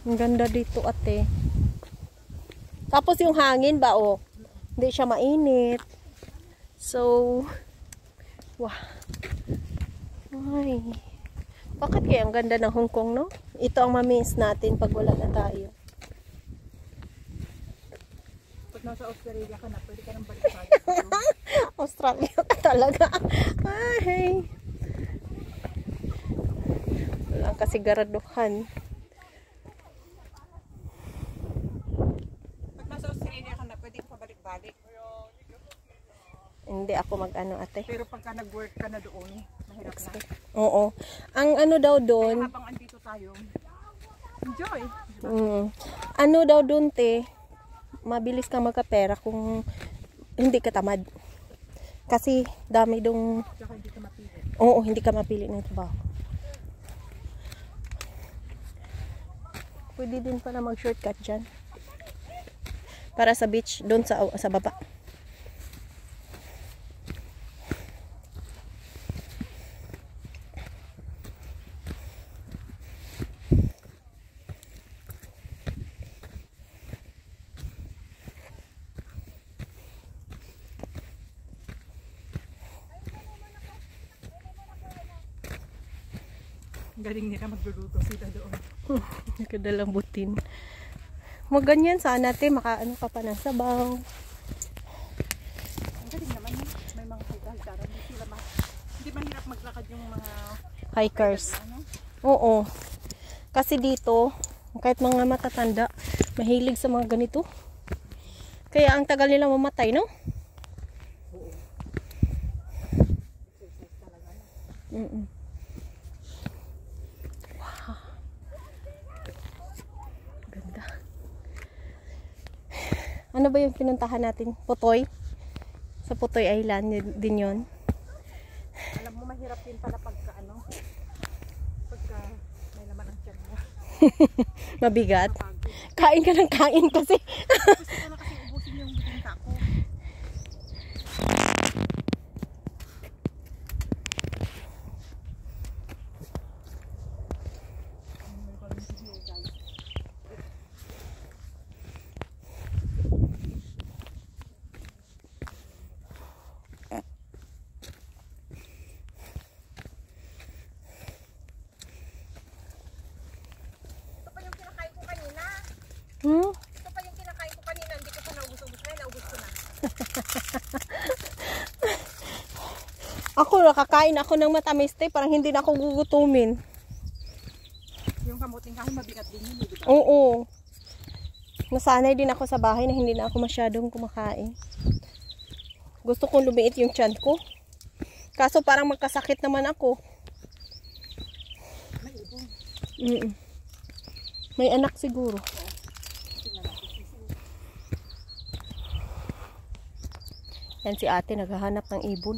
Ang ganda dito, ate. Tapos yung hangin ba, oh. Hindi siya mainit. So, wow. Ay. Bakit kaya ang ganda ng Hong Kong, no? Ito ang mamiss natin pag wala na tayo. Pag nasa Australia ka na, pwede ka nang balik tayo. Australia ka talaga. Ay. Walang kasigaraduhan. Pag nasa Australia ka na, pwede ka pabalik-balik. Hindi ako mag-ano, ate. Pero pagka nag-work ka na doon, mahirap na. Oo. Ang ano daw doon, Habang andito tayo, enjoy. ano daw doon, te, mabilis kang magkapera kung hindi ka tamad. Kasi dami dong, Tsaka hindi ka mapili. oo, hindi ka mapili ng trabaho. Pwede din pala mag-shortcut dyan. Para sa beach, doon sa baba. Galing nila magluluto sila doon. Nakadalambutin. Maganyan sana, te, makaano ka pa ng sabaw. Ang galing naman yun. May mga hikal-hikaran. Hindi mahirap maglakad yung mga Hikers. ano? Oo. Kasi dito, kahit mga matatanda, mahilig sa mga ganito. Kaya ang tagal nila mamatay, no? Oo. Exercise talaga. Wow. Ganda. Ano ba yung pinuntahan natin? Putoy? Sa Putoy Island din yun. Alam mo, mahirap din pala pagka ano, pagka may laman ang tiyan mo. Mabigat. Napagod. Kain ka ng kain kasi. Gusto ko na kasi ubusin yung bitinta ko. Ito pa yung kinakain ko kanina. Ito pa yung kinakain ko kanina. Hindi ko pa naubos-ubos na. Naubos ko na. Ako, nakakain ako ng matamis, te. Parang hindi na ako gugutumin. Yung kamuting kahoy mabigat din yun. Diba? Oo. Nasanay din ako sa bahay na hindi na ako masyadong kumakain. Gusto kong lumiit yung tiyan ko. Kaso parang magkasakit naman ako. May ibon. May anak siguro. Tingnan natin. Yan si ate naghahanap ng ibon.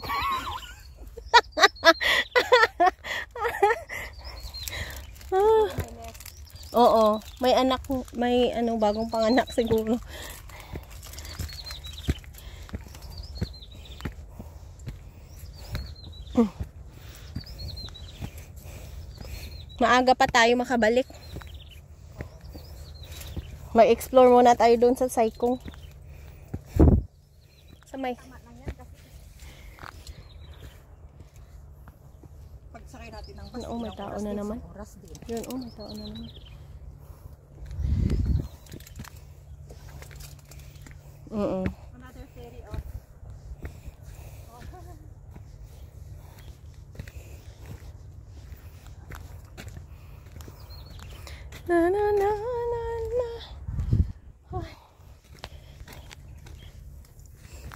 Oo, may anak, may ano bagong panganak siguro. Maaga pa tayo makabalik. Mag-explore muna tayo doon sa Saikong. Sa may Pagsakay natin ng bus. Oo, may tao na naman. Oras din. Yun, may tao na naman. Another ferry off. Na na na na na. Ay.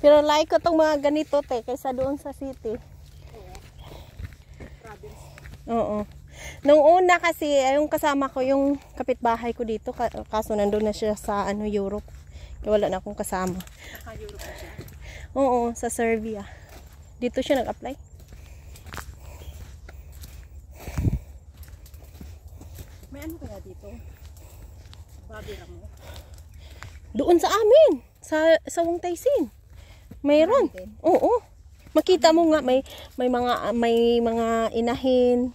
Pero like ko tong mga ganito, te, kaysa doon sa city. Province. Oo. Nung una kasi, yung kasama ko, yung kapitbahay ko dito, kaso nandun na siya sa ano, Europe. Kaya wala na akong kasama. Naka-Europe na siya. Oo, sa Serbia. Dito siya nag-apply. May ano kaya dito? Babira mo? Doon sa amin, sa Wong Taisin. Mayroon. Oo. Makita mo nga may mga inahin.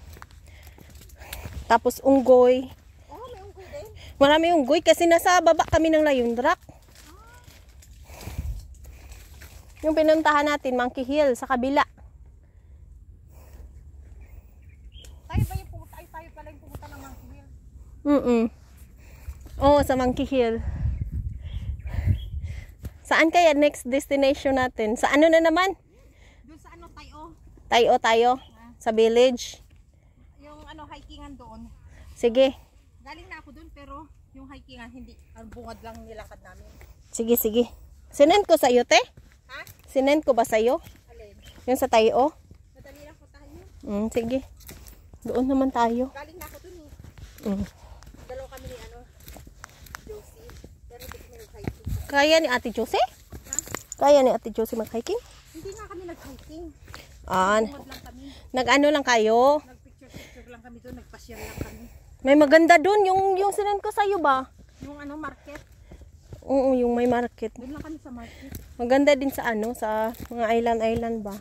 Tapos unggoy. Oh, may unggoy din. Marami yung goy kasi nasa baba kami ng Lion Rock. Yung pinuntahan natin, Monkey Hill, sa kabila. Tayo ba yung pumunta? Ay, tayo pala yung pumunta ng Monkey Hill. Oo, sa Monkey Hill. Saan kaya next destination natin? Sa ano na naman? Doon sa ano, tayo. Tayo. Sa village. Yung ano, hikingan doon. Sige. Galing na ako doon pero yung hikingan hindi, ang bungad lang nilakad namin. Sige. Sinend ko sa'yo, te? Ha? Sinend ko ba sa'yo? Alin? Yung sa tayo? Madali lang puntahan nyo. Sige. Doon naman tayo. Galing na ako doon eh. Dalaw kami ni ano, Josie. Pero hindi kami nag-hiking. Kaya ni Ate Josie? Ha? Kaya ni Ate Josie mag-hiking? Hindi nga kami nag-hiking. Ah, Bungad lang kami. nag-ano lang kayo? Nag-picture lang kami doon. Nagpa-share lang kami. May maganda doon. Yung sinend ko sa'yo ba? Yung ano, market. Oo, yung may market. Doon lang kami sa market. Maganda din sa ano, sa mga island ba?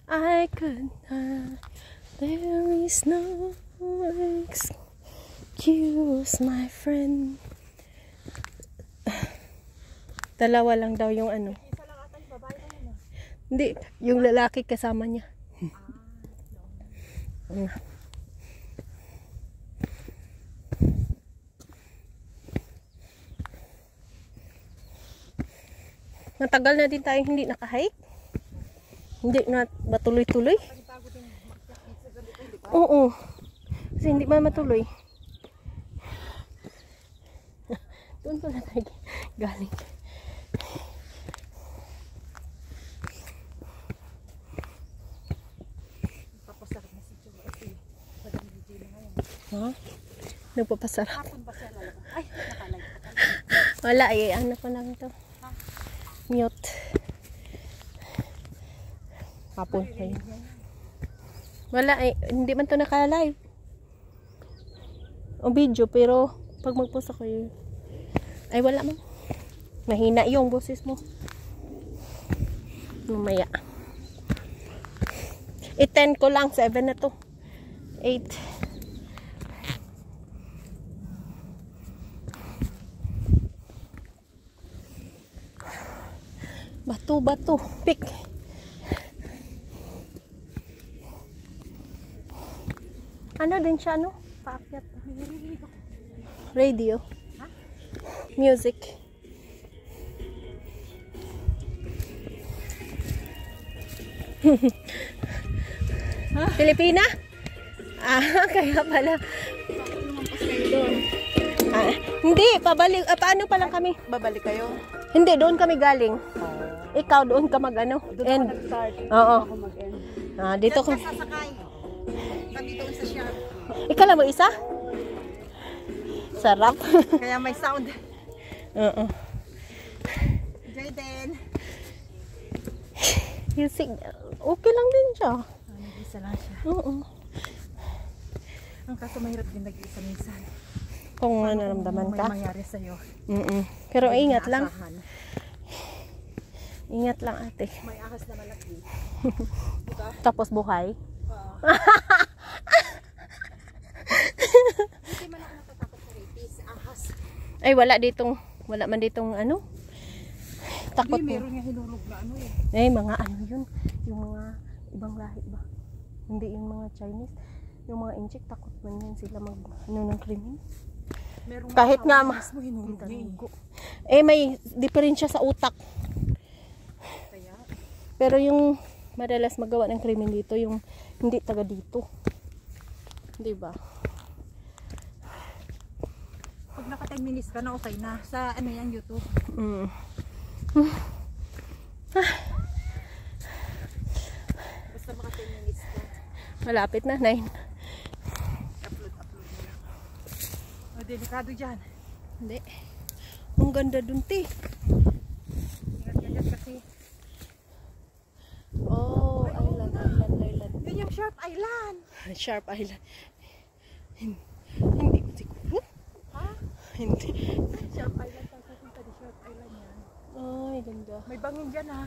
I could not, there is no excuse, my friend. Dalawa lang daw yung ano. Isa lang ata yung babae na yun. Hindi, yung lalaki kasama niya. Matagal na din tayo hindi nakahike. Hindi na matuloy-tuloy. Oo. Kasi hindi man matuloy. Doon pala tayo galing. Papasarap na si Joe kasi Madam DJ na ngayon. Ha? Nagpapasarap. Hapon ba siya lalabas? Ay, nakalay. Wala eh. Ano pa lang to? Mute. Hapon pa yun. Wala eh. Hindi man to naka-live. O video pero pag mag-post ako yun. Ay wala man. Mahina yung boses mo. Mamaya. 10 ko lang. 7 na to. 8. Bato. Pick. Ano din siya, ano? Paakyat. Radio. Ha? Music. Pilipina? Kaya pala. Hindi, pabalik. Paano pa lang kami? Babalik kayo? Hindi, doon kami galing. Ikaw, doon ka mag-ano? Doon ako nag-start. Oo. Ako mag-end. Dito ko. Sasakay. Kami doon sa shop. Ikaw lang mo isa? Sarap. Kaya may sound. Oo. Jaden. Music, okay lang din siya. Nag-isa lang siya. Oo. Ang kaso mahirap din nag-isa minsan. Kung naramdaman ka. May mangyari sa'yo. Pero ingat lang. Naasahan. Ingat lang ate. May ahas na malaki. Tapos buhay. Oo. Hindi man ako natatakot sa rabies. Ahas. Ay wala man ditong ano. Takot Hindi, mo. meron nga hinulog na ano eh. Mga ano yun. Yung mga ibang lahi ba? Hindi yung mga Chinese. Yung mga Inchik, takot man yan sila mag ano ng krimen. Meron Kahit nga mas mo hinulog niya eh. May diferensya sa utak. Kaya, Pero yung madalas magawa ng krimen dito, yung hindi taga dito. Di ba? pag naka 10 minutes ka na, okay na. Sa ano yan, YouTube. Basta maka 10 minutes ka. Malapit na, 9. Upload mo lang. Delikado dyan. Hindi. Ang ganda dun, te. Ingat ka dyan kasi. Oh, island. Yun yung Sharp Island. Sharp Island. Hindi ko siguro. Ha? Hindi. Sharp Island. Papunta di Sharp Island yan. Ay. ganda. May bangin dyan ha.